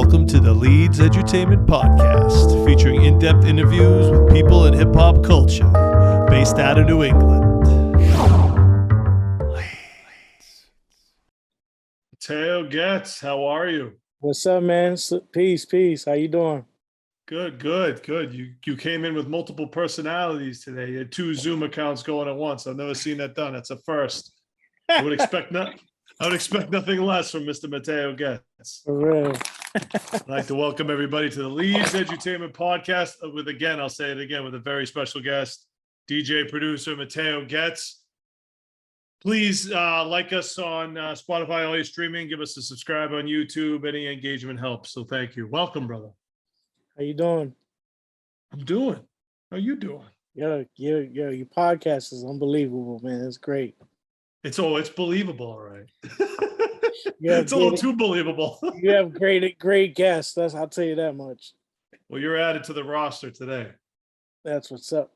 Welcome to the Leedz Edutainment Podcast, featuring in-depth interviews with people in hip-hop culture, based out of New England. Matteo Getz, how are you? What's up, man? Peace. How you doing? Good. You came in with multiple personalities today. You had 2 Zoom accounts going at once. I've never seen that done. That's a first. I would expect nothing less from Mr. Matteo Getz. For real. I'd like to welcome everybody to the Leedz Edutainment Podcast with, again, I'll say it again, with a very special guest, DJ producer Matteo Getz. Please like us on Spotify, all your streaming. Give us a subscribe on YouTube. Any engagement helps. So thank you. Welcome, brother. How you doing? I'm doing. How you doing? Your podcast is unbelievable, man. It's great. It's believable, all right. It's a little too believable. You have great guests. I'll tell you that much. Well, you're added to the roster today. That's what's up.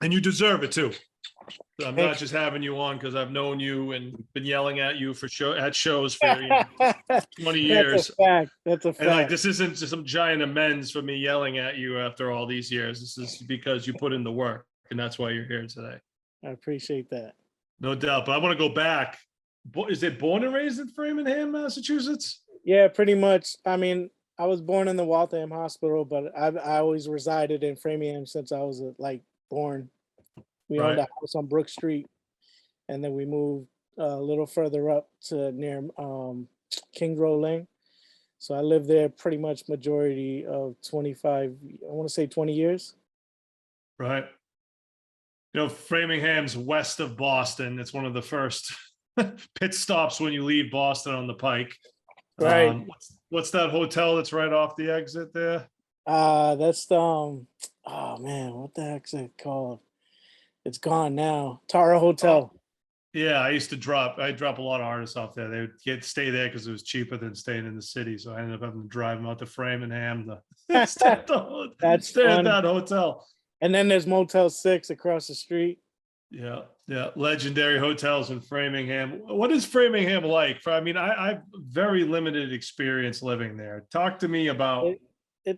And you deserve it too. I'm not just having you on because I've known you and been yelling at you for shows for 20 years. That's a fact. And like, this isn't just some giant amends for me yelling at you after all these years. This is because you put in the work, and that's why you're here today. I appreciate that. No doubt. But I want to go back. Is it born and raised in Framingham, Massachusetts? Yeah, pretty much. I mean, I was born in the Waltham Hospital, but I always resided in Framingham since I was born. We owned a house on Brook Street, and then we moved a little further up to near Kings Road Lane. So I lived there pretty much majority of 20 years. Right. You know, Framingham's west of Boston. It's one of the first pit stops when you leave Boston on the Pike. Right. What's that hotel that's right off the exit there? That's oh man, what the heck's it called? It's gone now. Tara Hotel. Yeah, I drop a lot of artists off there. They would stay there because it was cheaper than staying in the city. So I ended up having to drive them out to Framingham to stay at that hotel. And then there's Motel 6 across the street. Yeah. Legendary hotels in Framingham. What is Framingham like? I mean, I've very limited experience living there. Talk to me about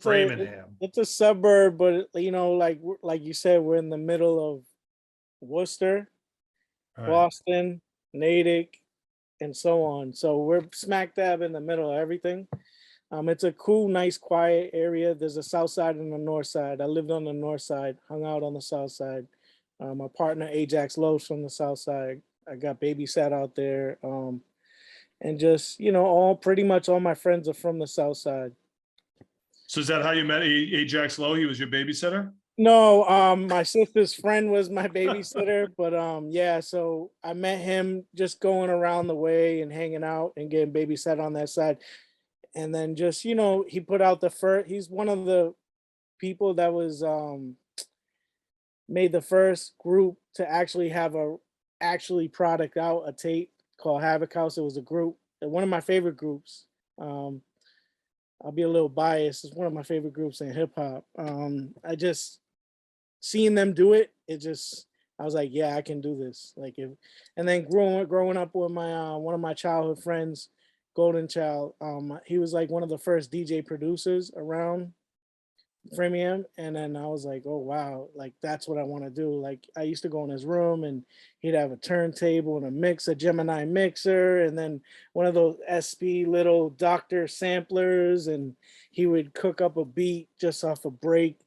Framingham. It's a suburb, but like you said, we're in the middle of Worcester, Boston, Natick, and so on. So we're smack dab in the middle of everything. It's a cool, nice, quiet area. There's a south side and a north side. I lived on the north side, hung out on the south side. My partner Ajax Lo's from the south side. I got babysat out there. And just, pretty much all my friends are from the south side. So is that how you met Ajax Lo? He was your babysitter? No, my sister's friend was my babysitter, but yeah, so I met him just going around the way and hanging out and getting babysat on that side. And then just, he put out he's one of the people that was made the first group to actually have a product out, a tape called Havok House. It was a group, one of my favorite groups. I'll be a little biased. It's one of my favorite groups in hip hop. I just seeing them do it. I was like, yeah, I can do this. And then growing up with my one of my childhood friends, Golden Child. He was like one of the first DJ producers around Framingham, and then I was like, oh wow, that's what I want to do. I used to go in his room and he'd have a turntable and a Gemini mixer, and then one of those SP little Doctor samplers, and he would cook up a beat just off a break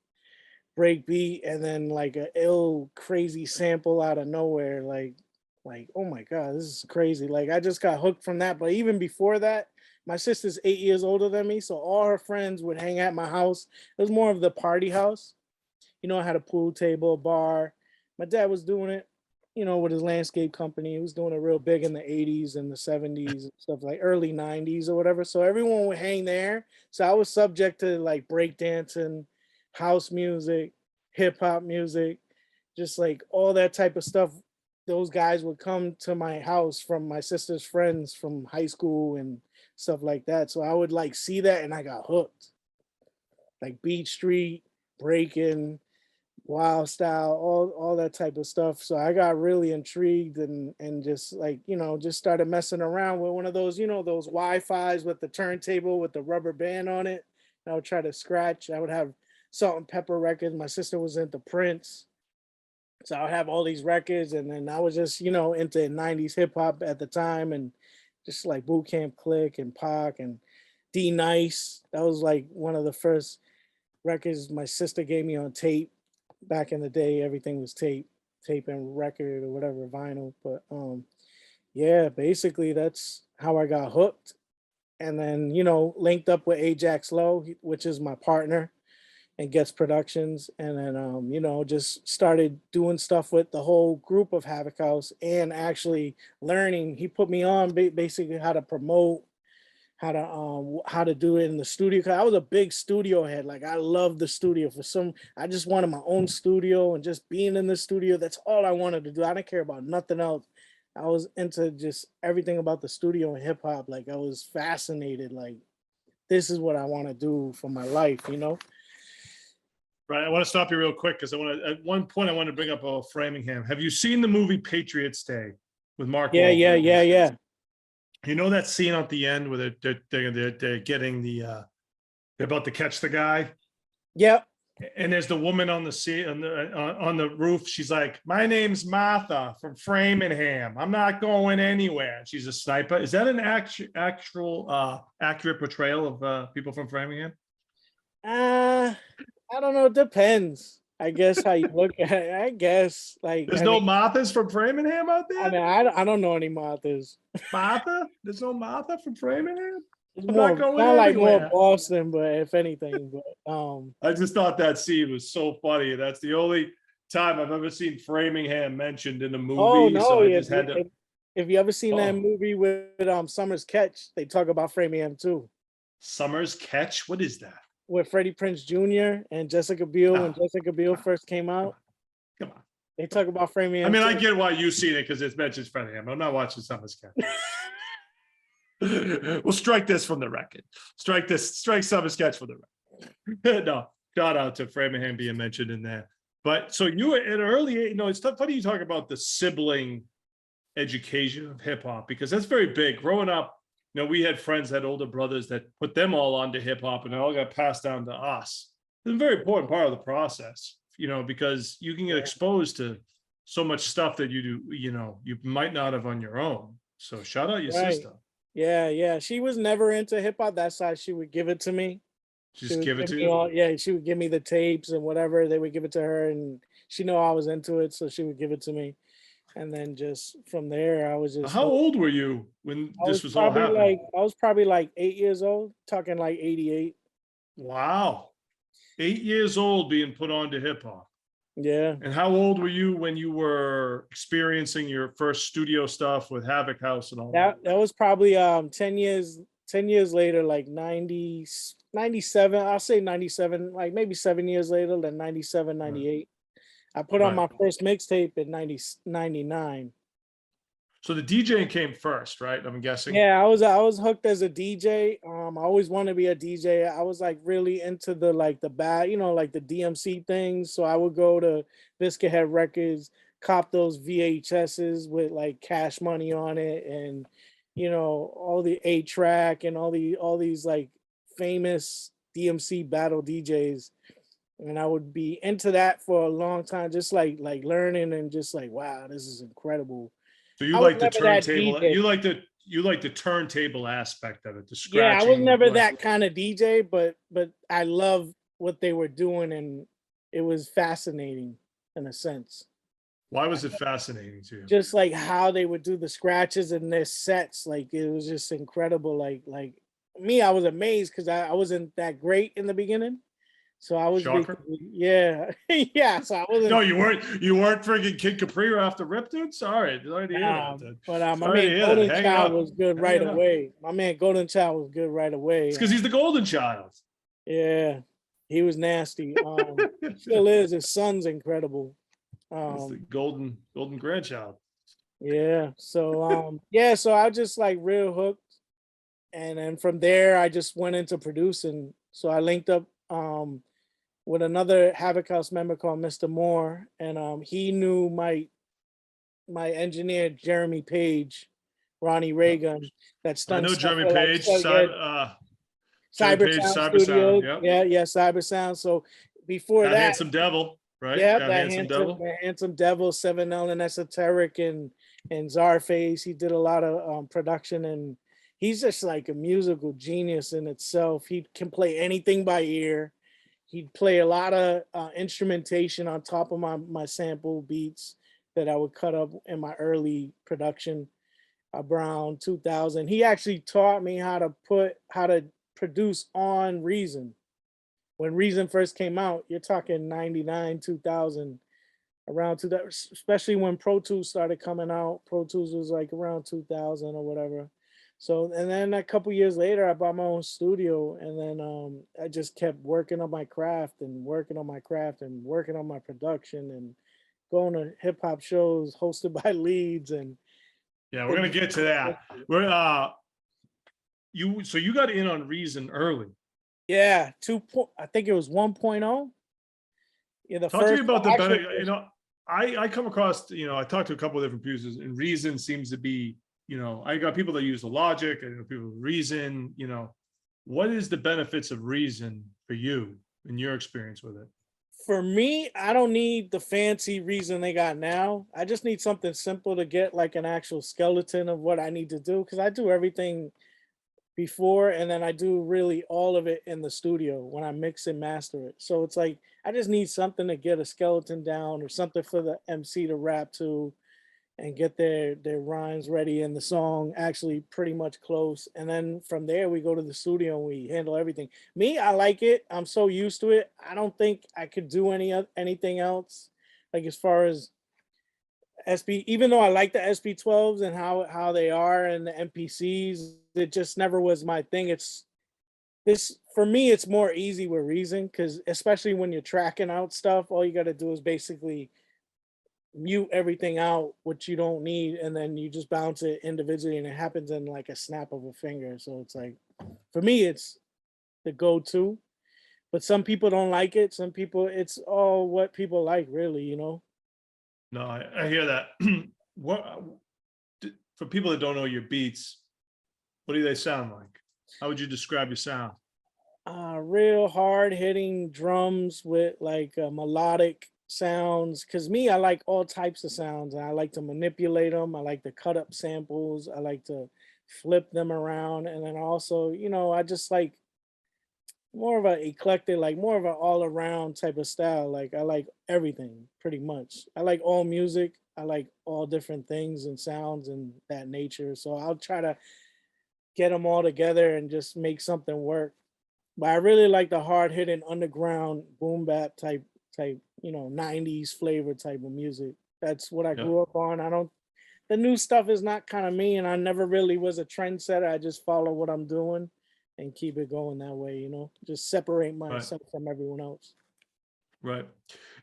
beat, and then a ill crazy sample out of nowhere. Oh my god, this is crazy. I just got hooked from that. But even before that, my sister's 8 years older than me, so all her friends would hang at my house. It was more of the party house. I had a pool table, a bar. My dad was doing it, with his landscape company. He was doing it real big in the 80s and the 70s, stuff early 90s or whatever. So everyone would hang there. So I was subject to breakdancing, house music, hip hop music, just all that type of stuff. Those guys would come to my house from my sister's friends from high school and stuff like that. So I would see that, and I got hooked. Beach Street, breaking, wild style, all that type of stuff. So I got really intrigued and just like, just started messing around with one of those, those Wi-Fi's with the turntable with the rubber band on it. I would try to scratch. I would have Salt and Pepper records. My sister was into Prince. So I would have all these records, and then I was just, into 90s hip hop at the time, and just like Boot Camp Click and Pac and D Nice. That was like one of the first records my sister gave me on tape. Back in the day, everything was tape and record or whatever, vinyl. But yeah, basically that's how I got hooked. And then, linked up with Ajax Low, which is my partner and Gets Productions. And then just started doing stuff with the whole group of Havoc House and actually learning. He put me on basically how to promote, how to do it in the studio. Cause I was a big studio head. Like I love the studio. I just wanted my own studio and just being in the studio. That's all I wanted to do. I didn't care about nothing else. I was into just everything about the studio and hip hop. Like I was fascinated. Like this is what I want to do for my life. Right. I want to stop you real quick because at one point I want to bring up Framingham. Have you seen the movie Patriots Day with Mark Yeah, Wahlberg? yeah. You know that scene at the end where they're getting they're about to catch the guy? Yep. And there's the woman on the sea on the roof. She's like, "My name's Martha from Framingham. I'm not going anywhere." She's a sniper. Is that an actual accurate portrayal of people from Framingham? I don't know. It depends. I guess how you look at it. I guess There's no Marthas from Framingham out there? I don't know any Marthas. Martha? There's no Martha from Framingham? It's I'm more not going kind of like more anywhere. Boston, but if anything, but I just thought that scene was so funny. That's the only time I've ever seen Framingham mentioned in a movie. oh no, So I just had to. if you ever seen that Oh, movie with Summer's Catch, they talk about Framingham too. Summer's Catch? What is that? With Freddie Prinze Jr. and Jessica Biel when Oh, Jessica Biel first came out. come on. They talk about I Framingham mean, I too. get why you've seen it because it mentions Framingham. I'm not watching Summer's Catch. We'll strike this from the record. Strike Summer's Catch from the record. No, shout out to Framingham being mentioned in there. But so you were at early age, it's funny you talk about the sibling education of hip hop because that's very big. Growing up, we had friends that had older brothers that put them all onto hip hop and it all got passed down to us. It's a very important part of the process, because you can get exposed to so much stuff that you do, you might not have on your own. So shout out your Right. sister. Yeah. She was never into hip hop. That's why she would give it to me. Just give it to you. Yeah, she would give me the tapes and whatever. They would give it to her, and she know I was into it, so she would give it to me. And then just from there, I was just. How old were you when this was all happening? I was probably like 8 years old, talking like 88. Wow. 8 years old being put on to hip hop. Yeah. And how old were you when you were experiencing your first studio stuff with Havok House and all that? That was probably 10 years later, like 90, 97. I'll say 97, like maybe 7 years later, then 97, 98. I put on my first mixtape in 99. So the DJing came first, right? I'm guessing. Yeah, I was hooked as a DJ. I always wanted to be a DJ. I was like really into the like the DMC things. So I would go to Biscuit Head Records, cop those VHSs with like Cash Money on it, and all the 8-track and all these like famous DMC battle DJs. And I would be into that for a long time, just like learning and just like, wow, this is incredible. So you like the turntable, you like the turntable aspect of it, the scratching. Yeah, I was never that kind of DJ, but I love what they were doing, and it was fascinating in a sense. Why was it fascinating to you? Just like how they would do the scratches in their sets, like it was just incredible. Like me, I was amazed because I wasn't that great in the beginning. So I was, yeah. So I wasn't. No, you weren't friggin' Kid Capri after Rip, dude. Sorry to hear that, dude. But my man Golden Child was good right away. My man Golden Child was good right away. It's because he's the golden child. Yeah, he was nasty. Still is. His son's incredible. He's the golden grandchild. Yeah. So so I just like real hooked, and then from there I just went into producing. So I linked up with another Havoc House member called Mr. Moore, and he knew my engineer Jeremy Page, Ronnie Reagan. That's I done know stuff Jeremy for like Page, yeah, Jeremy Page, Cybersound Cyber Sound. Studios. Yep. Yeah, Cybersound. So before That that, Handsome Devil, right? yeah, That Handsome Devil. that handsome devil, 7L and Esoteric and Czarface. He did a lot of production, and he's just like a musical genius in itself. He can play anything by ear. He'd play a lot of instrumentation on top of my sample beats that I would cut up in my early production around 2000. He actually taught me how to produce on Reason. When Reason first came out, you're talking 99, 2000, around 2000, especially when Pro Tools started coming out. Pro Tools was like around 2000 or whatever. So, and then a couple years later, I bought my own studio, and then I just kept working on my craft and working on my craft and working on my production and going to hip hop shows hosted by Leedz. And Yeah, we're gonna get to that. We're so you got in on Reason early. yeah, I think it was 1.0. Yeah, the Talk to me first about the actual benefit. You know, I come across, I talked to a couple of different producers, and Reason seems to be, I got people that use the Logic, and people with Reason. What is the benefits of Reason for you in your experience with it? For me, I don't need the fancy Reason they got now. I just need something simple to get like an actual skeleton of what I need to do, because I do everything before, and then I do really all of it in the studio when I mix and master it. So it's like I just need something to get a skeleton down, or something for the MC to rap to and get their rhymes ready and the song actually pretty much close. And then from there we go to the studio and we handle everything. Me, I like it. I'm so used to it. I don't think I could do anything else. Like as far as SP, even though I like the SP12s and how they are, and the MPCs, it just never was my thing. It's this for me, it's more easy with Reason, because especially when you're tracking out stuff, all you got to do is basically mute everything out what you don't need, and then you just bounce it individually, and it happens in like a snap of a finger. So it's like, for me, it's the go-to. But some people don't like it. Some people, it's all what people like, really. No, I hear that. What for people that don't know your beats, what do they sound like? How would you describe your sound? Real hard hitting drums with like melodic sounds. Cause me, I like all types of sounds. I like to manipulate them. I like to cut up samples. I like to flip them around. And then also, I just like more of an eclectic, like more of an all around type of style. Like I like everything pretty much. I like all music. I like all different things and sounds and that nature. So I'll try to get them all together and just make something work. But I really like the hard hitting underground boom bap type, 90s flavor type of music. That's what I Yeah. grew up on. The new stuff is not kind of me, and I never really was a trendsetter. I just follow what I'm doing and keep it going that way, just separate myself from everyone else. Right.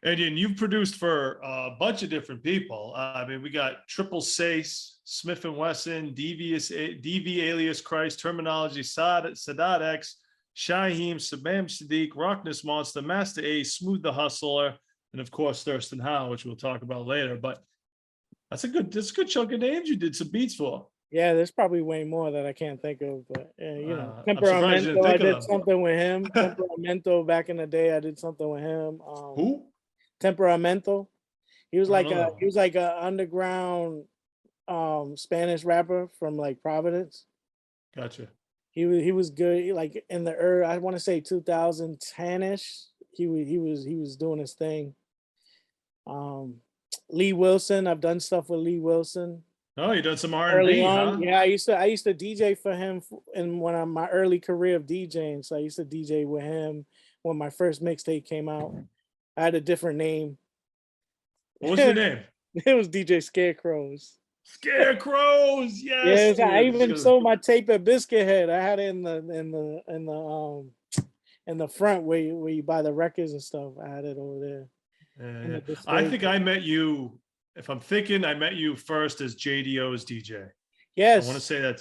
And you've produced for a bunch of different people. I mean, we got Triple Sace, Smith and Wesson, DV Alias Christ, Terminology, Sadat X, Shaheem, Sabam Sadiq, Rockness Monster, Master Ace, Smooth the Hustler, and of course Thirstin Howl, which we'll talk about later. But that's a good chunk of names you did some beats for. Yeah, there's probably way more that I can't think of, but I'm surprised you didn't Temperamento, I think of did them. something with him. Temperamento, back in the day, I did something with him. Who? Temperamento. He was I like don't know that one. a underground Spanish rapper from like Providence. Gotcha. He was good, like in the early, I want to say 2010-ish. He was doing his thing. Lee Wilson, I've done stuff with Lee Wilson. Oh, you done some Early R&B, on, huh? yeah, I used to DJ for him in one of my early career of DJing. So I used to DJ with him when my first mixtape came out. I had a different name. What was your name? It was DJ Scarecrows. Scarecrows. Yes, Yes, I even dude. sold my tape at Biscuit Head. I had it in the front where you buy the records and stuff. I had it over there. Yeah. I think I met you. If I'm thinking, I met you first as JDO's DJ. Yes, I want to say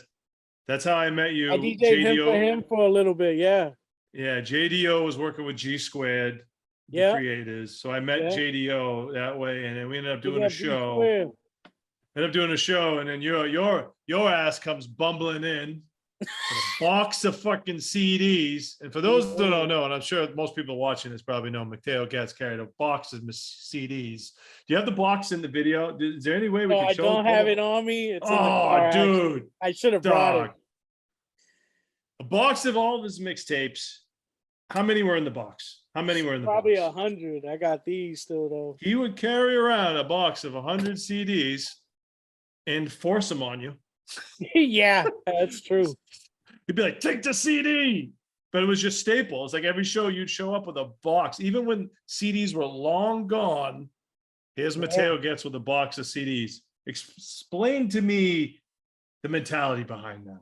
that's how I met you. I DJ'd him for a little bit. Yeah. Yeah, JDO was working with G Squared, the Yeah, creators. So I met yeah. JDO that way, and then we ended up doing Yeah, a B show. Square. Ended up doing a show, and then your ass comes bumbling in with a box of fucking CDs. And for those that don't know, and I'm sure most people watching this probably know, Matteo Getz carried a box of CDs. Do you have the box in the video? Is there any way we No, could I show? don't have it on me. It's in the Oh, car. Actually, dude, I should have brought it. dog. A box of all of his mixtapes. How many were in the box? How many were in the Probably box? 100. I got these still though. He would carry around a box of 100 CDs and force them on you. Yeah, that's true. He'd be like, take the CD. But it was just staple. It's like every show you'd show up with a box. Even when CDs were long gone, here's Matteo Getz with a box of CDs. Explain to me the mentality behind that.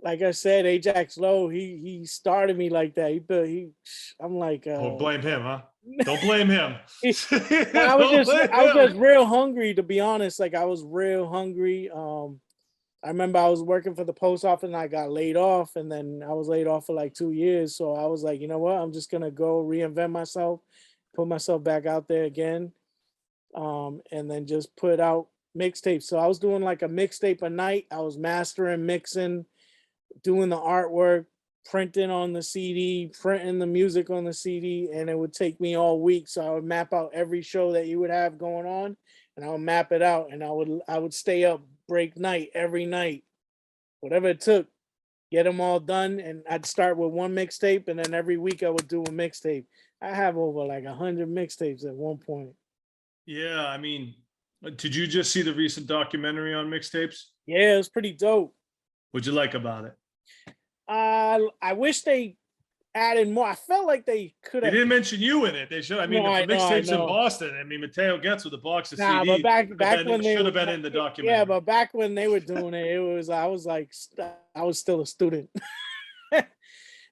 Like I said, Ajax Low, he started me like that. I'm like, Oh, blame him, huh? Don't blame him. I was just real hungry, to be honest. Like I was real hungry. I remember I was working for the post office and I got laid off, and then I was laid off for like 2 years. So I was like, you know what? I'm just gonna go reinvent myself, put myself back out there again, and then just put out mixtapes. So I was doing like a mixtape a night. I was mastering, mixing, doing the artwork, printing on the CD, printing the music on the CD, and it would take me all week. So I would map out every show that you would have going on, and I would map it out, and I would stay up, break night every night, whatever it took, get them all done. And I'd start with one mixtape, and then every week I would do a mixtape. I have over like 100 mixtapes at one point. Yeah, I mean, did you just see the recent documentary on mixtapes? Yeah, it was pretty dope. What'd you like about it? I wish they added more. I felt like they could They have. didn't mention you in it. They should. I mean, No, for I know, I mixtapes in know. Boston, I mean, Matteo Getz with a box of Nah, CDs. but back when they should have been in the documentary. Yeah, but back when they were doing it, I was like, I was still a student.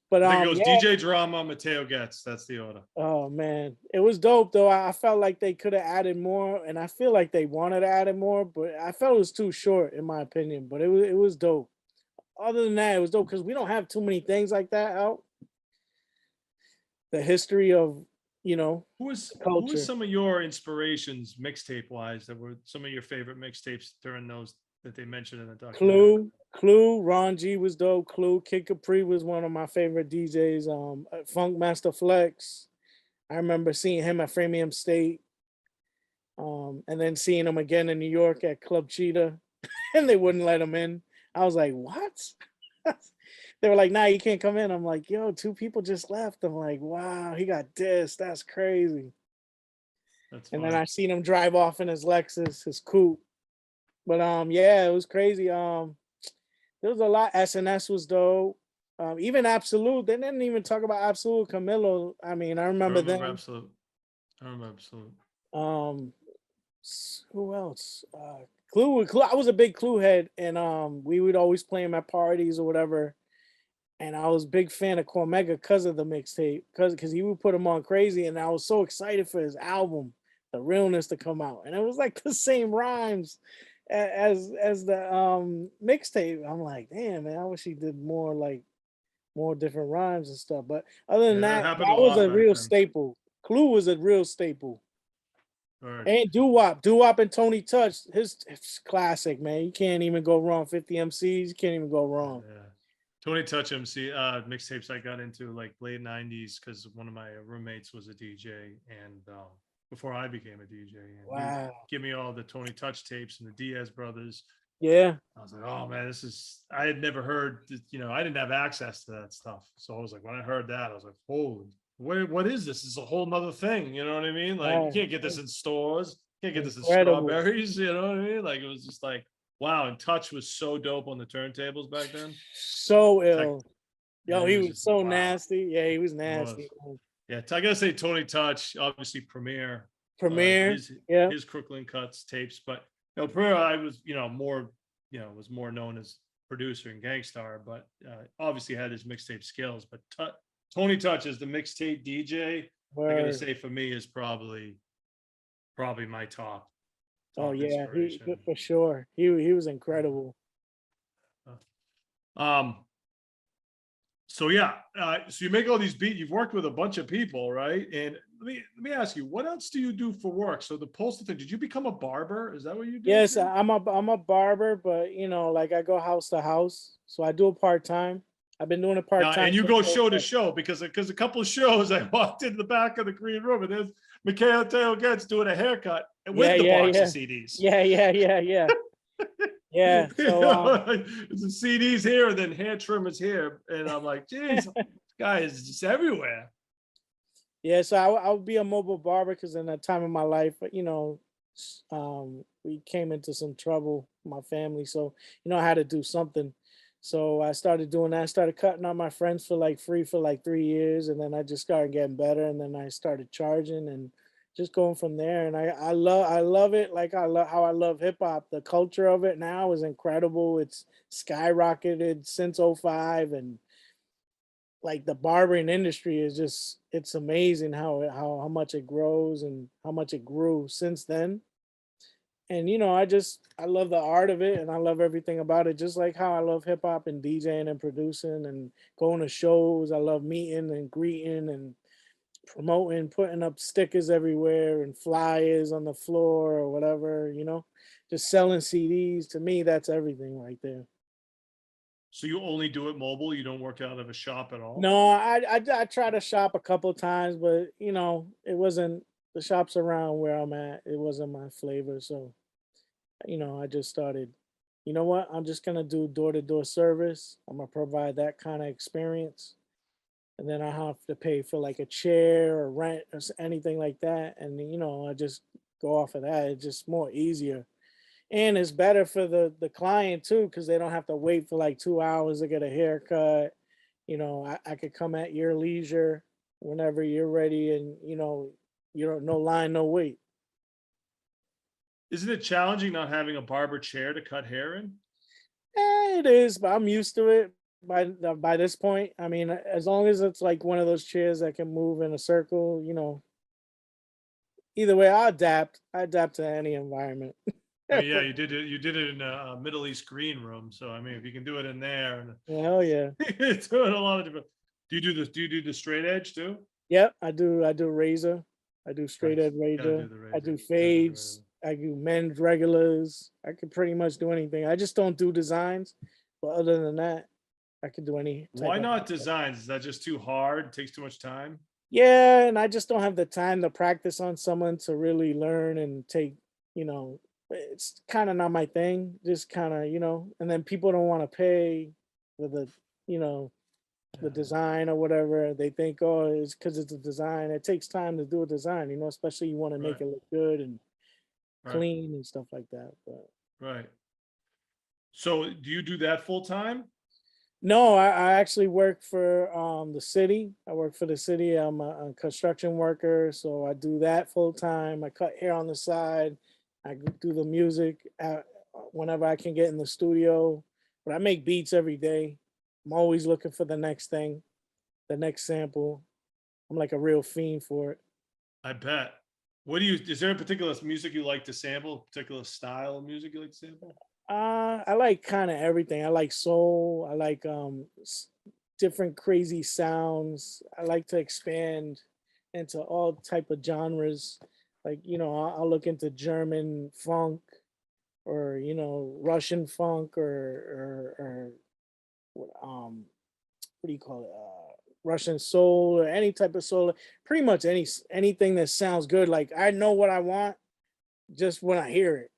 But I think it was yeah. DJ Drama, Matteo Getz. That's the order. Oh man, it was dope though. I felt like they could have added more, and I feel like they wanted to add more, but I felt it was too short in my opinion. But it was dope. Other than that, it was dope because we don't have too many things like that out. The history of, Who was culture. some of your inspirations mixtape wise that were some of your favorite mixtapes during those that they mentioned in the documentary? Clue, Ron G was dope. Clue, Kid Capri was one of my favorite DJs. Funk Master Flex. I remember seeing him at Framingham State. And then seeing him again in New York at Club Cheetah, and they wouldn't let him in. I was like, what? They were like, nah, you can't come in. I'm like, yo, 2 people just left. I'm like, wow, he got dissed. That's crazy. That's And funny. then I seen him drive off in his Lexus, his coupe. But yeah, it was crazy. There was a lot. SNS was dope. Even Absolute, they didn't even talk about Absolute. Camilo. I mean, I remember them. Absolute. I remember Absolute. Who else? Clue. I was a big Clue head, and we would always play him at parties or whatever. And I was a big fan of Cormega because of the mixtape, because he would put him on crazy, and I was so excited for his album, The Realness, to come out, and it was like the same rhymes as the mixtape. I'm like, damn man, I wish he did more different rhymes and stuff. But other than that that, happened that a was lot a back real then. staple. Clue was a real staple. Word. And Doo-Wop and Tony Touch, his classic, man. You can't even go wrong. 50 MCs, you can't even go wrong. Yeah. Tony Touch MC mixtapes I got into like late 90s because one of my roommates was a DJ, and before I became a DJ, and Wow. he'd give me all the Tony Touch tapes and the Diaz brothers. Yeah. I was like, oh man, I had never heard, I didn't have access to that stuff. So I was like, when I heard that, I was like, holy, what is this? It's a whole nother thing. You know what I mean? Like, you can't get this in stores. You can't get this in Strawberries. You know what I mean? Like, it was just like, wow. And Touch was so dope on the turntables back then. So ill. Like, yo, he was so nasty. Yeah, he was nasty. Yeah, I gotta say Tony Touch, obviously Premier. His Crooklyn Cuts tapes, but Premier, I was more was more known as producer and Gangstar, but obviously had his mixtape skills. But Tony Touch is the mixtape DJ. I gotta say for me is probably my top. Oh yeah, he for sure. He was incredible. So yeah, so you make all these beats. You've worked with a bunch of people, right? And let me ask you, what else do you do for work? So the postal thing. Did you become a barber? Is that what you did? Yes, I'm a barber, but like I go house to house, so I do it part-time. I've been doing it part-time And you since go oh show to 07. show because a couple of shows I walked in the back of the green room and there's Matteo Getz doing a haircut Yeah, with the yeah, box of yeah. CDs. Yeah. Yeah. So There's some CDs here and then hair trimmers here, and I'm like, geez, this guy is just everywhere. yeah, so I would be a mobile barber because in that time of my life, we came into some trouble, my family. So, I had to do something. So I started doing that. I started cutting out my friends for like free for like 3 years. And then I just started getting better. And then I started charging and just going from there. And I love it. Like I love how I love hip hop. The culture of it now is incredible. It's skyrocketed since '05, and like the barbering industry is just, it's amazing how much it grows and how much it grew since then. And I love the art of it and I love everything about it, just like how I love hip hop and DJing and producing and going to shows. I love meeting and greeting and promoting, putting up stickers everywhere and flyers on the floor or whatever, just selling CDs. To me, that's everything right there. So you only do it mobile. You don't work out of a shop at all. No, I try to shop a couple times, but it wasn't the shops around where I'm at. It wasn't my flavor, so I just started. You know what? I'm just gonna do door to door service. I'm gonna provide that kind of experience, and then I have to pay for like a chair or rent or anything like that, and I just go off of that. It's just more easier, and it's better for the client too because they don't have to wait for like 2 hours to get a haircut. I could come at your leisure whenever you're ready, and you don't no line, no wait. Isn't it challenging not having a barber chair to cut hair in? It is, but I'm used to it by this point. I mean, as long as it's like one of those chairs that can move in a circle, either way, I adapt to any environment. I mean, yeah, you did it. You did it in a Middle East green room. So I mean, if you can do it in there, and Hell yeah. it's doing a lot of different. Do you do this? Do you do the straight edge too? Yep, I do razor. I do straight Nice. edge Gotta razor. do the I do razor. Gotta do the razor. fades. I do men's regulars. I can pretty much do anything. I just don't do designs. But other than that, I could do any type Why of not haircut. designs? Is that just too hard? Takes too much time? Yeah, and I just don't have the time to practice on someone to really learn and take, it's kind of not my thing. Just kind of, and then people don't want to pay for you know, the Yeah. design or whatever. They think, oh, it's because it's a design. It takes time to do a design, especially you want to make Right. it look good and Right. clean and stuff like that. But Right. So do you do that full time? no, I actually work for the city. I work for the city. I'm a construction worker, so I do that full time. I cut hair on the side. Do the music whenever I can get in the studio. But I make beats every day. I'm always looking for the next thing, the next sample. I'm like a real fiend for it. I bet. Is there a particular music you like to sample? Particular style of music you like to sample? I like kind of everything. I like soul. I like different crazy sounds. I like to expand into all type of genres. Like I'll look into German funk or Russian funk or what do you call it? Russian soul or any type of soul. Pretty much anything that sounds good. Like I know what I want just when I hear it.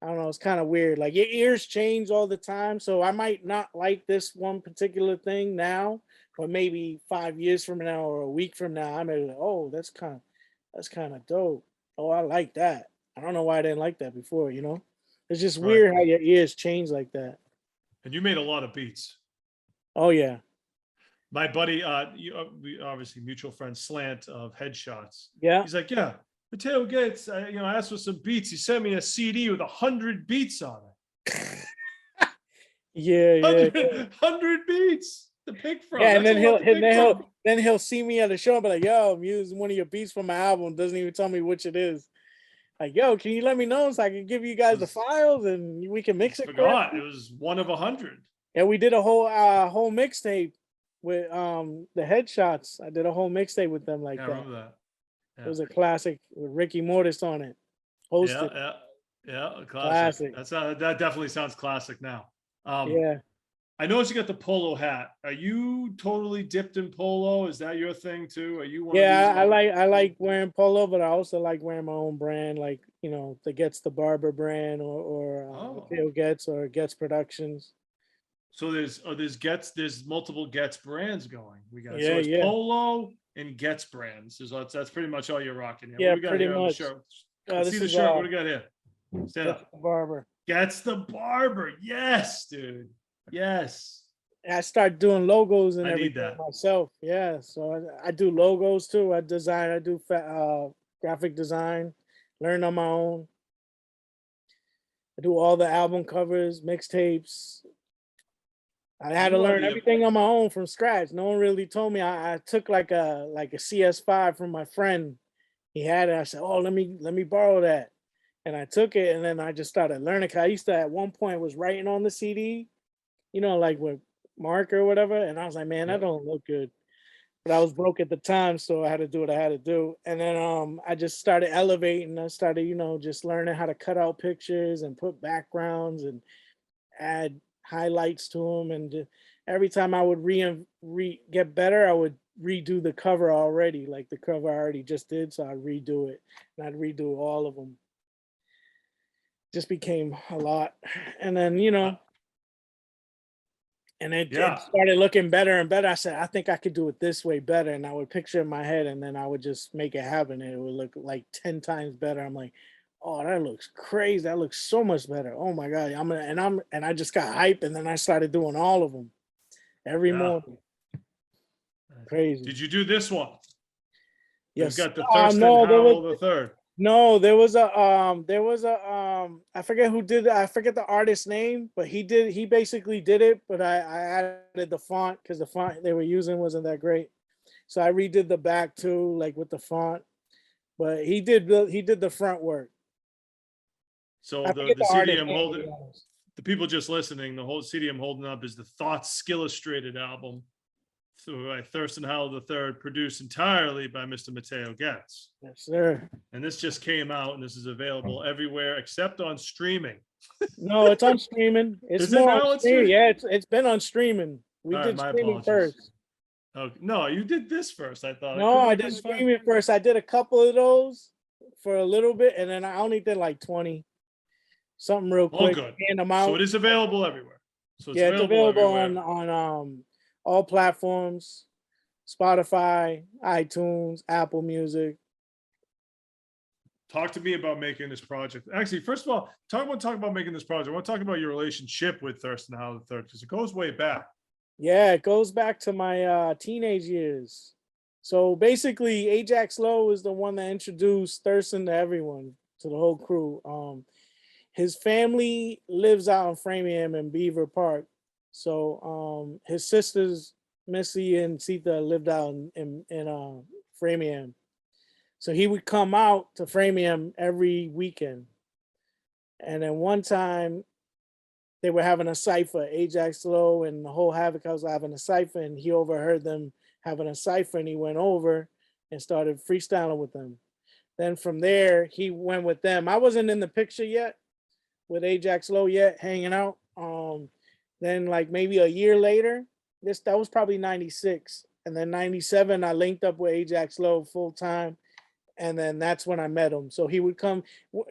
I don't know. It's kind of weird. Like your ears change all the time, so I might not like this one particular thing now, but maybe 5 years from now or a week from now, I may be like, oh, that's kind of dope. Oh, I like that. I don't know why I didn't like that before. It's just Right. weird how your ears change like that. And you made a lot of beats. Oh yeah, My buddy, we obviously mutual friend Slant of Headshots. yeah, He's like, yeah, Matteo Getz, I asked for some beats. He sent me a CD with 100 beats on it. yeah. 100 beats to pick from. Yeah, and That's a then lot to pick from. he'll see me at the show and be like, "Yo, I'm using one of your beats from my album." Doesn't even tell me which it is. Like, yo, can you let me know so I can give you guys the files and we can mix it Forgot correctly? it was one of 100. Yeah, we did a whole mixtape with the headshots. I did a whole mixtape with them like Yeah, I that. remember that. It Yeah. was a classic with Ricky Mortis on it. Hosted. Yeah, a classic. Classic. That definitely sounds classic now. Yeah. I noticed you got the polo hat. Are you totally dipped in polo? Is that your thing too? Are you one of Yeah, these? I like wearing polo, but I also like wearing my own brand, like the Getz the Barber brand or Oh, Matteo Getz or Getz Productions. so there's multiple Getz brands going. We got so Yeah, it's yeah, polo and Getz brands. That's pretty much all you're rocking here. What yeah, do we got pretty here on the much. shirt? Let's see This the is shirt. What do we got here? Stand Getz up. the Barber. Getz the barber. Yes, dude. Yes. I start doing logos and I need everything that. myself. Yeah, so I do logos too. I design. I do graphic design. Learn on my own. I do all the album covers, mixtapes. I had to You are learn the everything on my own from scratch. No one really told me. I took like a CS5 from my friend. He had it. I said, "Oh, let me borrow that," and I took it, and then I just started learning. 'Cause I used to at one point was writing on the CD, like with marker or whatever, and I was like, "Man, that Yep. don't look good." But I was broke at the time, so I had to do what I had to do. And then I just started elevating. I started, just learning how to cut out pictures and put backgrounds and add highlights to them. And every time I would get better, I would redo the cover already, like the cover I already just did. So I'd redo it and I'd redo all of them. Just became a lot. And then, Uh, and it yeah. started looking better and better. I said, I think I could do it this way better. And I would picture in my head and then I would just make it happen. And it would look like 10 times better. I'm like, oh, that looks crazy. That looks so much better. Oh my God. And I just got hype and then I started doing all of them every Yeah. morning. Crazy. Did you do this one? We've Yes. got the Thirstin No, Howl the third. no, there was a I forget who did it. I forget the artist's name, but he basically did it, but I added the font because the font they were using wasn't that great. So I redid the back too, like with the font. But he did the front work. So I the forget the the CD artist I'm name, to be holding, honest. the people just listening, the whole CD I'm holding up is the Thoughts Skillustrated album by Thirstin Howl the third, produced entirely by Mr. Matteo Getz. Yes, sir. And this just came out, and this is available everywhere except on streaming. No, it's on streaming. It's Is it more on now on streaming. streaming? Yeah, it's been on streaming. We All right, did my streaming apologies. first. Oh, no, you did this first. I thought. No, I did couldn't find- streaming first. I did a couple of those for a little bit, and then I only did like 20, something real All quick. good. Hand them So out. it is available everywhere. So it's Yeah, it's available available everywhere. on all platforms, Spotify, iTunes, Apple Music. Talk to me about making this project. Actually, first of all, talk about making this project. I want to talk about your relationship with Thirstin Howl the third because it goes way back. Yeah, it goes back to my teenage years. So basically, Ajax Lo is the one that introduced Thirstin to everyone, to the whole crew. His family lives out in Framingham and Beaver Park. So his sisters, Missy and Sita, lived out in Framingham. So he would come out to Framingham every weekend. And then one time they were having a cipher, Ajax Lo and the whole Havok House were having a cipher, and he overheard them having a cipher, and he went over and started freestyling with them. Then from there, he went with them. I wasn't in the picture yet with Ajax Lo yet, hanging out. Then like maybe a year later, that was probably 96. And then 97, I linked up with Ajax Lo full time. And then that's when I met him. So he would come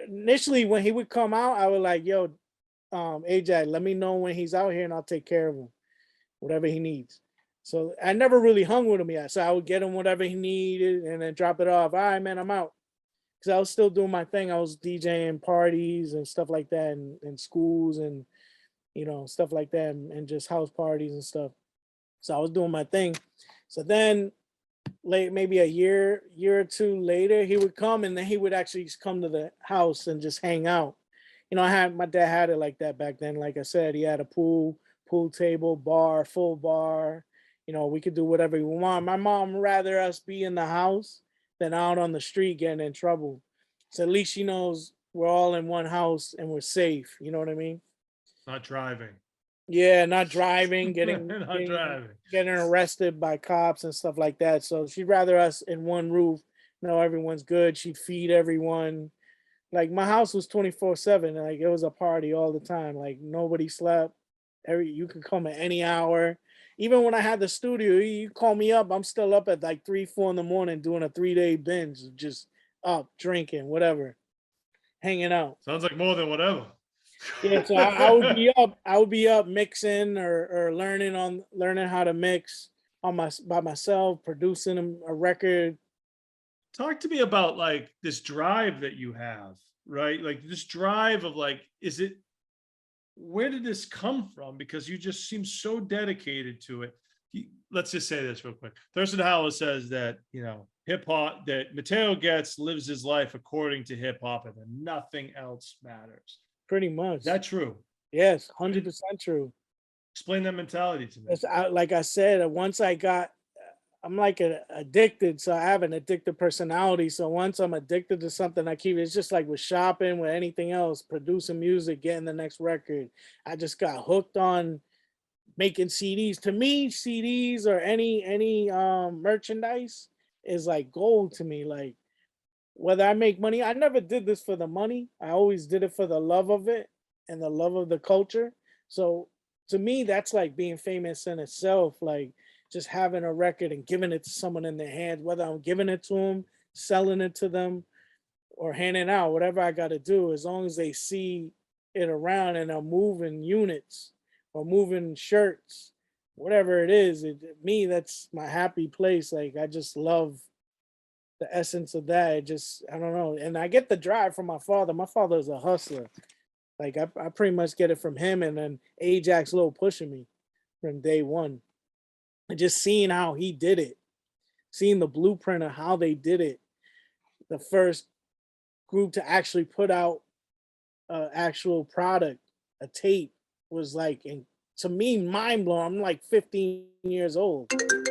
initially when he would come out, I was like, yo, Ajax, let me know when he's out here and I'll take care of him, whatever he needs. So I never really hung with him yet. So I would get him whatever he needed and then drop it off. All right, man, I'm out. Because I was still doing my thing. I was DJing parties and stuff like that in schools and, stuff like that and just house parties and stuff. So I was doing my thing. So then maybe a year or two later, he would come and then he would actually just come to the house and just hang out. My dad had it like that back then. Like I said, he had a pool table, bar, full bar. We could do whatever we want. My mom rather us be in the house than out on the street getting in trouble. So at least she knows we're all in one house and we're safe. You know what I mean? Not driving. Yeah, not driving, getting Not getting driving. getting arrested by cops and stuff like that. So she'd rather us in one roof, know everyone's good. She'd feed everyone. Like my house was 24/7. Like it was a party all the time. Like nobody slept. You could come at any hour. Even when I had the studio, you call me up, I'm still up at like 3, 4 in the morning doing a 3-day binge, just up, drinking, whatever, hanging out. Sounds like more than whatever. Yeah, so I would be up. I would be up mixing or learning how to mix by myself, producing a record. Talk to me about like this drive that you have, right? Like this drive of like, where did this come from? Because you just seem so dedicated to it. Let's just say this real quick. Thirstin Howl says that, hip hop, that Matteo Getz lives his life according to hip hop and then nothing else matters. Pretty much. Is that true? Yes, 100% true. Explain that mentality to me. Like I said, I'm like addicted. So I have an addictive personality. So once I'm addicted to something, it's just like with shopping, with anything else, producing music, getting the next record. I just got hooked on making CDs. To me, CDs or any merchandise is like gold to me. Like whether I make money, I never did this for the money. I always did it for the love of it and the love of the culture. So to me, that's like being famous in itself. Like just having a record and giving it to someone in their hands, whether I'm giving it to them, selling it to them, or handing out, whatever I got to do, as long as they see it around and I'm moving units or moving shirts, whatever it is, me, that's my happy place. Like I just love the essence of that. I don't know. And I get the drive from my father. My father is a hustler. Like I pretty much get it from him and then Ajax Lo pushing me from day one. And just seeing how he did it, seeing the blueprint of how they did it. The first group to actually put out an actual product, a tape, was like, and to me, mind blowing. I'm like 15 years old. Excuse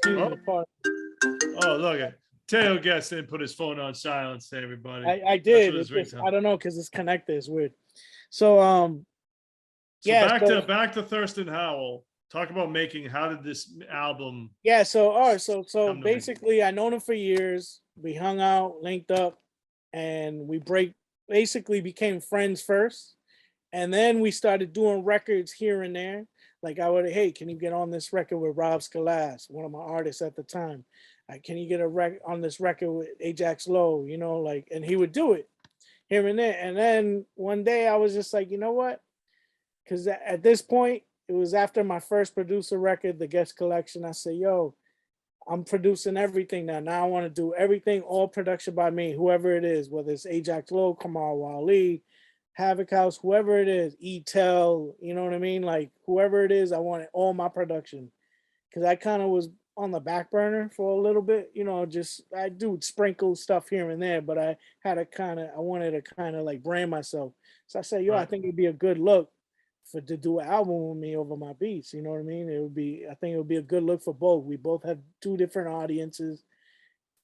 Oh, me, pardon. look at Teo Getz didn't put his phone on silence to everybody. I That's did. what his I ringtone. don't know because it's connected. It's weird. So So yeah. back to Thirstin Howl. Talk about how did this album Yeah, so all right, so come to be? basically I known him for years. We hung out, linked up, and we basically became friends first. And then we started doing records here and there. Like I would, hey, can you get on this record with Rob Scalas, one of my artists at the time? Can you get on this record with Ajax Lo? Like, and he would do it here and there. And then one day I was just like, you know what? Because at this point, it was after my first producer record, The Guest Collection. I said, yo, I'm producing everything now. Now I want to do everything, all production by me, whoever it is, whether it's Ajax Lo, Kamal Wali, Havok House, whoever it is, E-Tel, you know what I mean? Like whoever it is, I want it all my production. Because I kind of was on the back burner for a little bit, just I do sprinkle stuff here and there, but I wanted to kind of like brand myself. So I said, yo, I Right. think it'd be a good look to do an album with me over my beats. You know what I mean? I think it would be a good look for both. We both have two different audiences,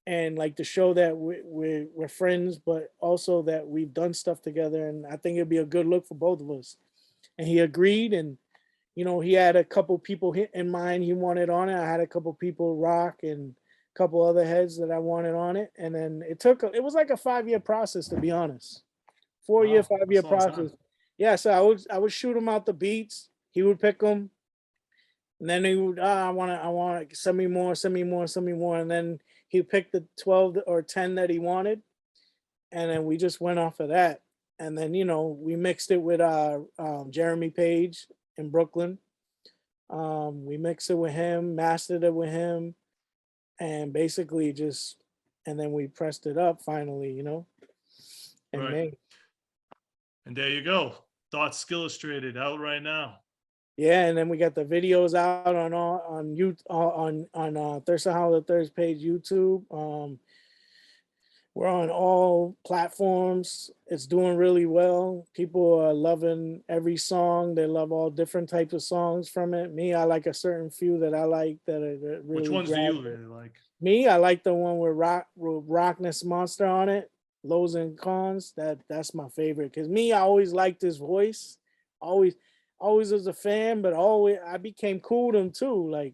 and like to show that we're friends, but also that we've done stuff together. And I think it'd be a good look for both of us. And he agreed. And he had a couple people in mind he wanted on it. I had a couple people, Rock and a couple other heads that I wanted on it. And then it was like a 5-year process, to be honest. 4-year, Wow, 5-year that's a long time. process. Yeah, so I would shoot him out the beats. He would pick them, and then he would, I want to send me more, send me more, send me more, and then he picked the 12 or 10 that he wanted, and then we just went off of that. And then we mixed it with Jeremy Page in Brooklyn. We mixed it with him, mastered it with him, and basically and then we pressed it up finally, in Right. May. And there you go. Thoughts Illustrated out right now. Yeah, and then we got the videos out on Thirstin Howl the Third's page YouTube. We're on all platforms. It's doing really well. People are loving every song. They love all different types of songs from it. Me, I like a certain few that I like that really. Which ones do you really like? Me, I like the one with Rockness Monster on it. Lows and Cons. That's my favorite. Cause me, I always liked his voice. Always always was a fan, but always I became cool with them too. Like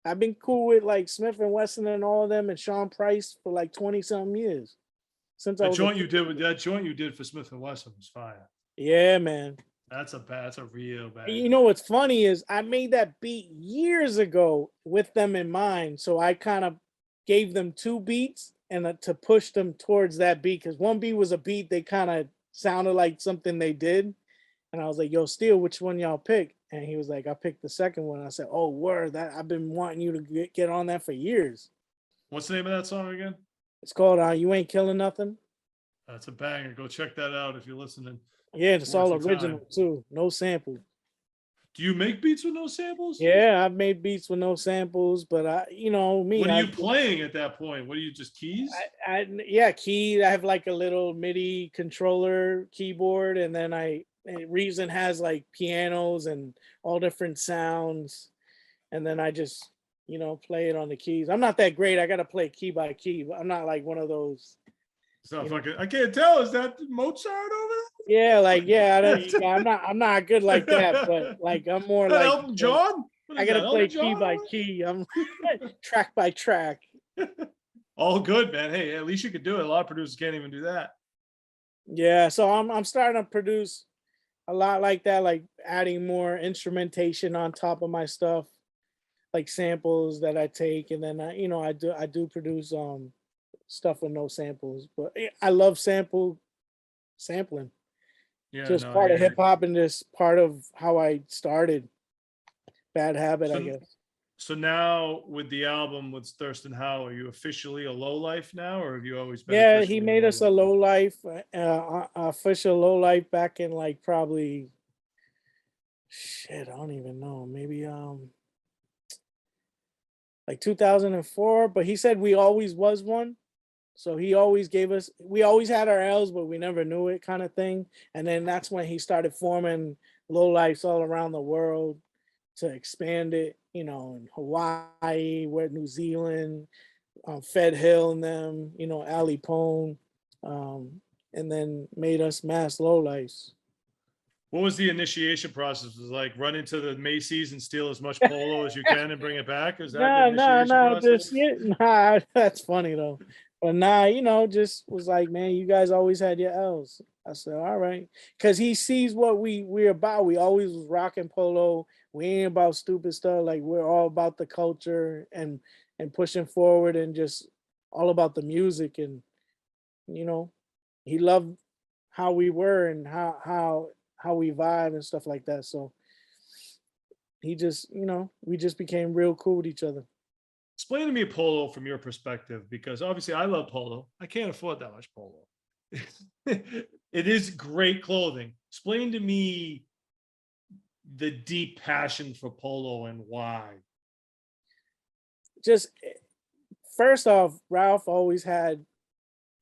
I've been cool with like Smith and Wesson and all of them and Sean Price for like 20 something years since I The was a joint you kid. did with that joint you did for Smith and Wesson was fire. Yeah, man. That's a real You banger. know what's funny is I made that beat years ago with them in mind. So I kind of gave them two beats and to push them towards that beat because one beat was a beat they kind of sounded like something they did. And I was like, yo, Steel, which one y'all pick? And he was like, I picked the second one. I said, oh, word, that I've been wanting you to get on that for years. What's the name of that song again? It's called You Ain't Killing Nothing. That's a banger. Go check that out if you're listening. Yeah, It's it's worth all your original time. too. No sample. Do you make beats with no samples? Yeah, I've made beats with no samples, but What me, are you playing at that point? What are you just keys? yeah, key. I have like a little MIDI controller keyboard, and then Reason has like pianos and all different sounds, and then I just play it on the keys. I'm not that great. I got to play key by key. But I'm not like one of those. So You know, fucking, I can't tell. Is that Mozart over yeah, like yeah, there? I'm not good like that, but like I'm more That like Elton John? What I is got to that, play Elton key John by over key. I'm track by track. there? All good, man. Hey, at least you could do it. A lot of producers can't even do that. Yeah, so I'm starting to produce a lot like that, like adding more instrumentation on top of my stuff, like samples that I take, and then I do produce stuff with no samples, but I love sampling. Yeah, Just no, I part of hear hip you. hop and just part of how I started. Bad habit, I So, guess. so now with the album with Thurstin Howl, are you officially a low life now, or have you always been Yeah, he officially a made low us a life? low life, official low life back in like probably shit. I don't even know. Maybe like 2004. But he said we always was one. So he always gave us, we always had our L's, but we never knew it kind of thing. And then that's when he started forming low lifes all around the world to expand it, in Hawaii, where New Zealand, Fed Hill and them, Ali Pone, and then made us mass low lifes. What was the initiation process? Was it like run into the Macy's and steal as much polo as you can and bring it back? Is that the No, no, initiation no, process? just yeah, nah, that's funny though. But nah, just was like, man, you guys always had your L's. I said, all right. Cause he sees what we're about. We always was rocking polo. We ain't about stupid stuff. Like we're all about the culture and pushing forward and just all about the music. And you know, he loved how we were and how we vibe and stuff like that. So he just, we just became real cool with each other. Explain to me polo from your perspective, because obviously I love polo. I can't afford that much polo. It is great clothing. Explain to me the deep passion for polo and why. Just first off, Ralph always had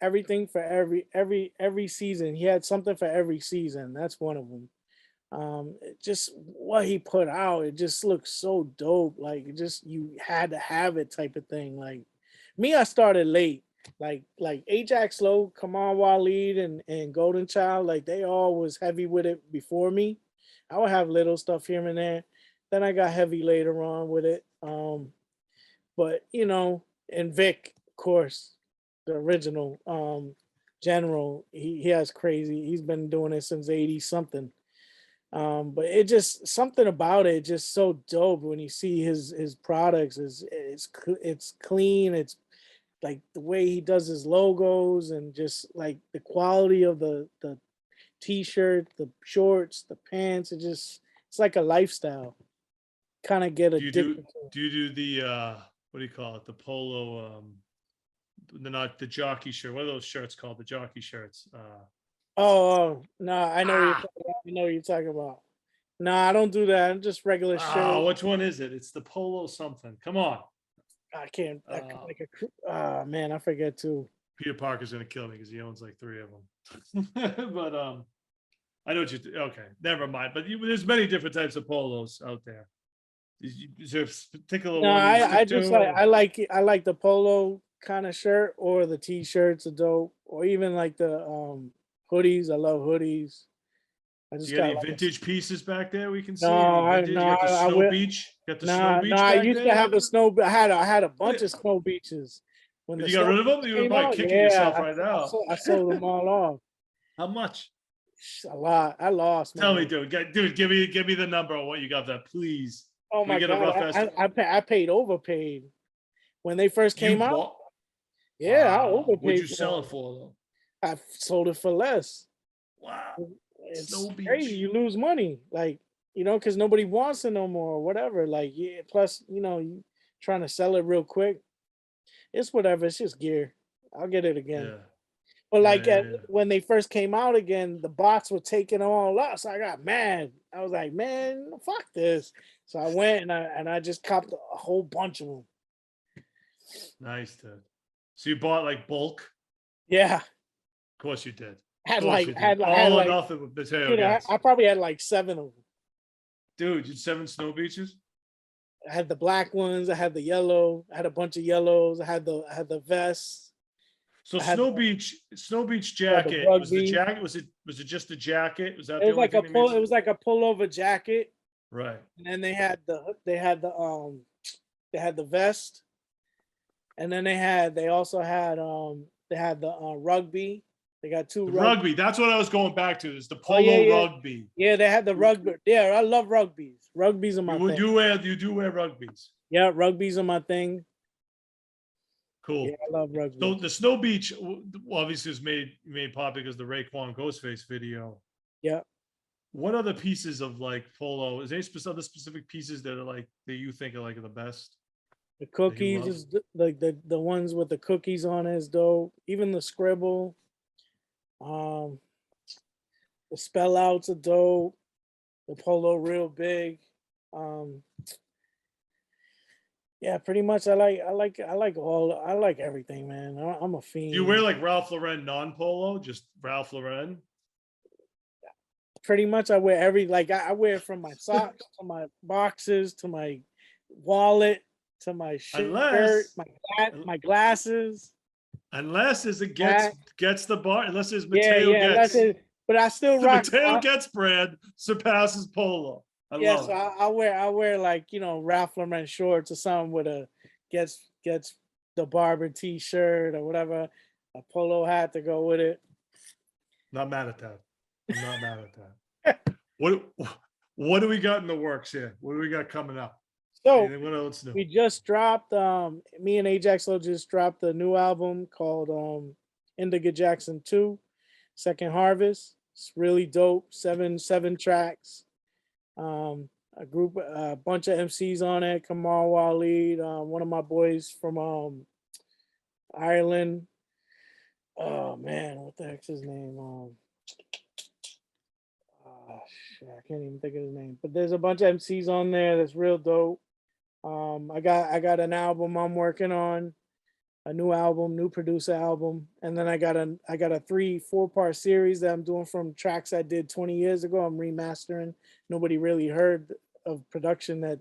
everything for every season. He had something for every season. That's one of them. Just what he put out, it just looks so dope. Like it just you had to have it type of thing. Like me, I started late. Like Ajax Low, Come On Waleed and Golden Child, like they all was heavy with it before me. I would have little stuff here and there. Then I got heavy later on with it. But and Vic, of course, the original general, he has crazy. He's been doing it since 80 something. But it just something about it just so dope when you see his products is it's clean. It's like the way he does his logos and just like the quality of the t-shirt, the shorts, the pants. It's like a lifestyle. Kind of get Do you do addicted to it. do you do the what do you call it? The polo not the jockey shirt. What are those shirts called? The jockey shirts. Oh, no, I know what you're Ah, talking about. I know what you're talking about. No, I don't do that. I'm just regular shirt. which one is it? It's the polo something. Come on. I can't. Uh, Like man, I forget too. Peter Parker's gonna kill me because he owns like three of them. But I know what okay, never mind. But there's many different types of polos out there. Is there a particular No, one you I stick to? just Or? I like the polo kind of shirt or the t-shirts are dope or even like the hoodies. I love hoodies. I just You got got any like vintage pieces back there we can see? no, Any I vintage? no, You got the I Snow will Beach? Got the Snow no, Beach no. I back used there? to have a snow. I had a bunch Yeah. of snow beaches when But the you got snow rid of beach them? You were came probably out. kicking Yeah, yourself right now. I sold them all off. How much? A lot. I lost Tell me, money. dude. Dude, give me the number on what you got that, please. Oh Can we my get a god, rough estimate? I paid overpaid when they first You came out. bought? Yeah, I Wow. What'd you overpaid sell for it 'em. for though? I sold it for less. Wow. It's Snow crazy. Beach. You lose money, like because nobody wants it no more, or whatever. Like, yeah. Plus, you trying to sell it real quick. It's whatever. It's just gear. I'll get it again. Yeah. But Yeah, like yeah, yeah. when they first came out again, the bots were taking all up. So I got mad. I was like, man, fuck this. So I went and I just copped a whole bunch of them. Nice, dude. So you bought like bulk? Yeah, Of course you did. Of had course like you did. had like had All or like nothing with Matteo dude, Getz. I probably had like 7 of them. Dude, you 7 Snow Beaches? I had the black ones. I had the yellow. I had a bunch of yellows. I had the vest. So I had Snow Beach the jacket. Was the rugby. jacket? Was it just the jacket? Was that It the was only like thing they made? it was like a pullover jacket, Right. and then they had the vest, and then they also had the rugby. They got 2 The rugby. rugby. That's what I was going back to. Is the Oh yeah, polo yeah, rugby. yeah. They had the rugby. Yeah, I love rugbies. Rugbies are my thing. You do wear rugbies. Yeah, rugbies are my thing. Cool. Yeah, I love rugby. So the Snow Beach obviously was made popular because the Raekwon Ghostface video. Yeah. What other pieces of like polo? Is there any other specific pieces that are like that you think are like the best? The cookies love? is like the ones with the cookies on it is dope. Even the scribble. The spell outs are dope. The polo real big. Um, yeah, pretty much. I like everything, man. I'm a fiend. Do you wear like Ralph Lauren non-polo? Just Ralph Lauren? Pretty much, I wear I wear it from my socks to my boxes to my wallet to my shirt, Unless my glasses. unless as it hat. gets the bar, unless it's Yeah, Matteo yeah. Getz. But I still The rock. Matteo Getz brand surpasses polo. I Yeah, love so it. I wear like Ralph Lauren shorts or something with a gets the barber t-shirt or whatever, a polo hat to go with it. Not mad at that. I'm not mad at that. What do we got in the works here? What do we got coming up? So What else new? we just dropped me and Ajax Lo just dropped a new album called Indigo Jackson 2 Second Harvest. It's really dope. Seven tracks. A bunch of MCs on it. Kamal Waleed, one of my boys from Ireland. Oh man, what the heck's his name? Shit, I can't even think of his name. But there's a bunch of MCs on there that's real dope. I got an album I'm working on, a new album, new producer album, and then I got a 3-4 part series that I'm doing from tracks I did 20 years ago. I'm remastering. Nobody really heard of production that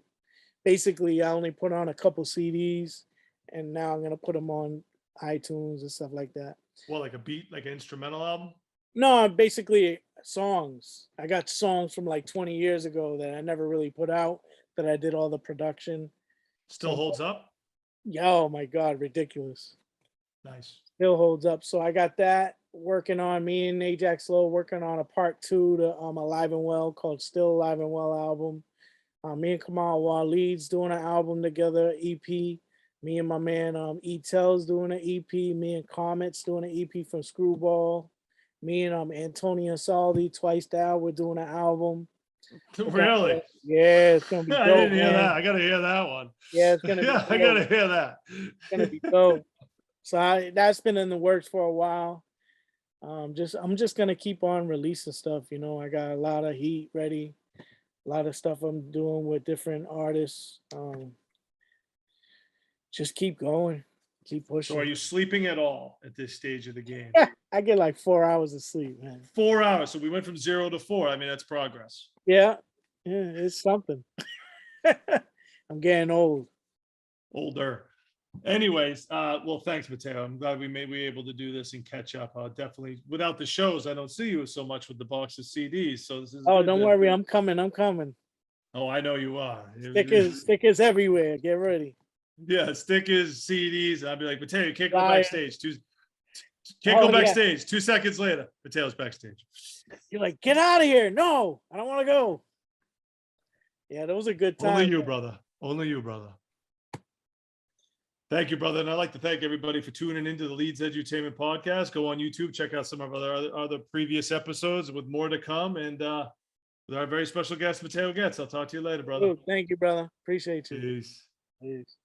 basically I only put on a couple CDs, and now I'm gonna put them on iTunes and stuff like that. Well, like a beat, like an instrumental album? No, basically songs. I got songs from like 20 years ago that I never really put out, that I did all the production. Still holds up? Yeah, oh my God, ridiculous. Nice. Still holds up. So I got that working on, me and Ajax Lo working on a part 2 to Alive and Well, called Still Alive and Well album. Me and Kamal Leedz doing an album together, EP. Me and my man E-Tel's doing an EP. Me and Comets doing an EP from Screwball. Me and Antonio Saldi, Twice Down, we're doing an album. Really? Yeah, it's gonna be dope. I didn't hear man. that. I gotta hear that one. Yeah, it's gonna be yeah, dope. I gotta hear that. It's gonna be dope. So that's been in the works for a while. I'm just gonna keep on releasing stuff. I got a lot of heat ready, a lot of stuff I'm doing with different artists. Just keep going, keep pushing. So are you sleeping at all at this stage of the game? I get like 4 hours of sleep, man. 4 hours. So we went from 0 to 4. I mean, that's progress. Yeah, it's something. I'm getting old. Older. Anyways, well, thanks, Matteo. I'm glad we may be able to do this and catch up. Definitely, without the shows, I don't see you so much with the box of CDs. So this is Oh, good. don't worry, I'm coming. I'm coming. Oh, I know you are. Stickers everywhere. Get ready. Yeah, stickers, CDs. I'll be like, Mateo, you can't go Flyers. backstage. Can't go Oh, yeah. backstage. 2 seconds later, Mateo's backstage. You're like, get out of here. No, I don't want to go. Yeah, that was a good time. Only you, brother. Only you, brother. Thank you, brother. And I'd like to thank everybody for tuning into the Leedz Edutainment Podcast. Go on YouTube, check out some of our other previous episodes with more to come. And with our very special guest, Matteo Getz. I'll talk to you later, brother. Thank you, brother. Appreciate you. Peace. Peace.